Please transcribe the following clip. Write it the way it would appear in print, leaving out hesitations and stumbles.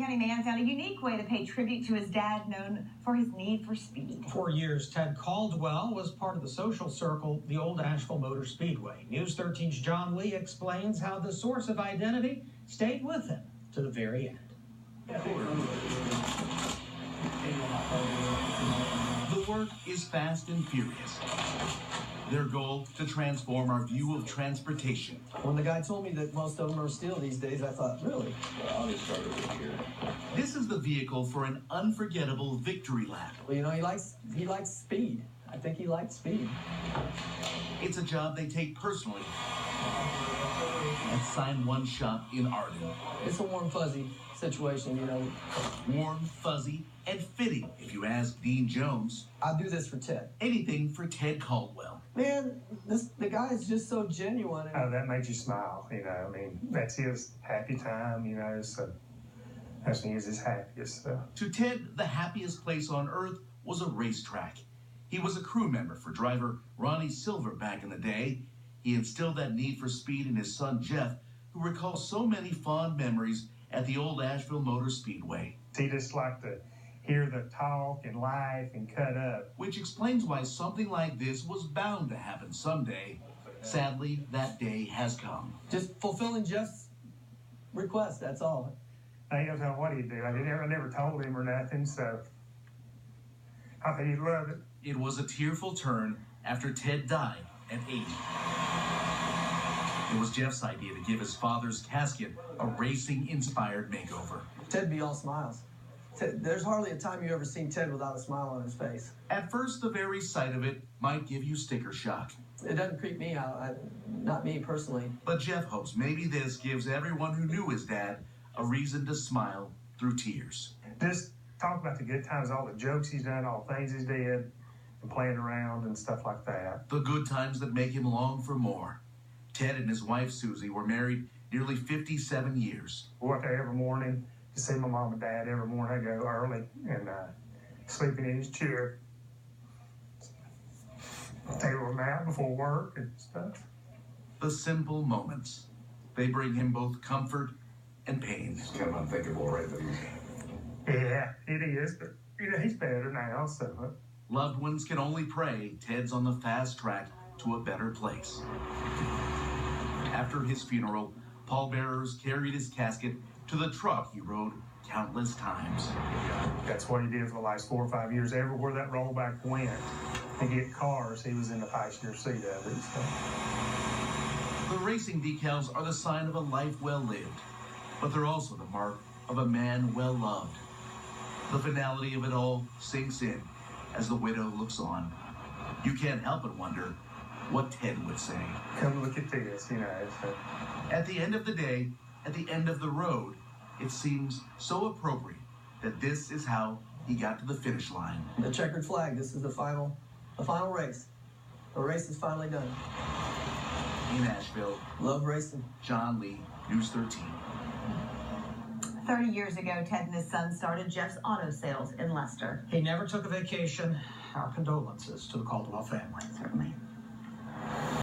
County man found a unique way to pay tribute to his dad, known for his need for speed. For years, Ted Caldwell was part of the social circle, the Old Asheville Motor Speedway. News 13's John Lee explains how the source of identity stayed with him to the very end. The work is fast and furious. Their goal, to transform our view of transportation. When the guy told me that most of them are steel these days, I thought, really? Well, I'll just start over here. This is the vehicle for an unforgettable victory lap. Well, you know, he likes speed. I think he likes speed. It's a job they take personally at Sign One Shop in Arden. It's a warm, fuzzy situation, you know. Warm, fuzzy, and fitting, if you ask Dean Jones. I'll do this for Ted. Anything for Ted Caldwell. Man, the guy is just so genuine. Oh, that makes you smile, you know. I mean, that's his happy time, you know, so that's when he was his happiest. So. To Ted, the happiest place on earth was a racetrack. He was a crew member for driver Ronnie Silver back in the day. He instilled that need for speed in his son Jeff, who recalls so many fond memories at the Old Asheville Motor Speedway. He just liked to hear the talk and laugh and cut up. Which explains why something like this was bound to happen someday. Sadly, that day has come. Just fulfilling Jeff's request, that's all. I don't know what he'd do. I never told him or nothing, so I think he'd love it. It was a tearful turn after Ted died at 80. It was Jeff's idea to give his father's casket a racing-inspired makeover. Ted'd be all smiles. There's hardly a time you've ever seen Ted without a smile on his face. At first, the very sight of it might give you sticker shock. It doesn't creep me out, not me personally. But Jeff hopes maybe this gives everyone who knew his dad a reason to smile through tears. Just talk about the good times, all the jokes he's done, all the things he's did, and playing around and stuff like that. The good times that make him long for more. Ted and his wife, Susie, were married nearly 57 years. I went there every morning to see my mom and dad. Every morning I go early and sleeping in his chair. Take a nap before work and stuff. The simple moments. They bring him both comfort and pain. It's kind of unthinkable, right? Yeah, it is, but you know, he's better now, so. Loved ones can only pray Ted's on the fast track to a better place. After his funeral, pallbearers carried his casket to the truck he rode countless times. That's what he did for the last 4 or 5 years. Everywhere that rollback went to get cars, he was in the passenger seat of it. So. The racing decals are the sign of a life well lived, but they're also the mark of a man well loved. The finality of it all sinks in as the widow looks on. You can't help but wonder what Ted would say. Come look at this, you know. At the end of the day, at the end of the road, it seems so appropriate that this is how he got to the finish line. The checkered flag, this is the final race. The race is finally done. In Asheville, love racing. John Lee, News 13. 30 years ago, Ted and his son started Jeff's Auto Sales in Leicester. He never took a vacation. Our condolences to the Caldwell family. Certainly.